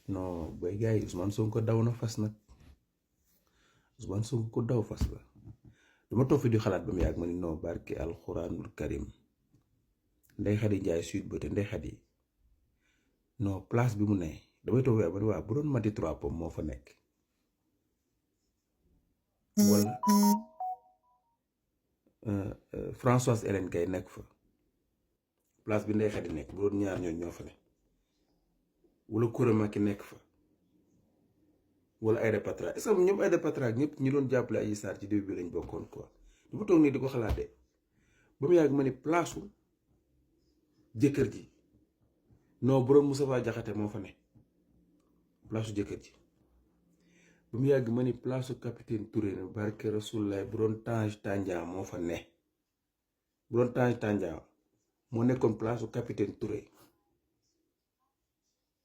non bay gars yi Ousmane Sonko daw na fas nag Ousmane Sonko ko daw fas la dama toog fi di xalaat ba mu yàgg ma ni non barke alxuraanul karim Ndeye Khady Ndiaye Sweet Beauté Ndeye Khady non place bi mu ne damay toog ba ni waa bu doon Mati Trois Pommes moo fa nekk wala Françoise Hélène Gaye nekk fa place bi Ndeye Khady nekk bu doon ñaar ñoo fa ne wala Koura Macky nekk fa wala Aïda Patra est-ce que ñoom Aïda Patra ak ñëpp ñi doon jàppale Adji Sarr ci début bi lañ bokkoon quoi dama toog nii di ko xalaatee ba mu yàgg ma ni place jëkkër ji non borom Moustapha Diakhaté moo fa ne place jëkkër ji ba mu yàgg ma ni place capitaine Touré ne barke Rasoulaay bu doon Tange Tandian moo fa ne bu doon Tange Tandian moo nekkoon place capitaine Touré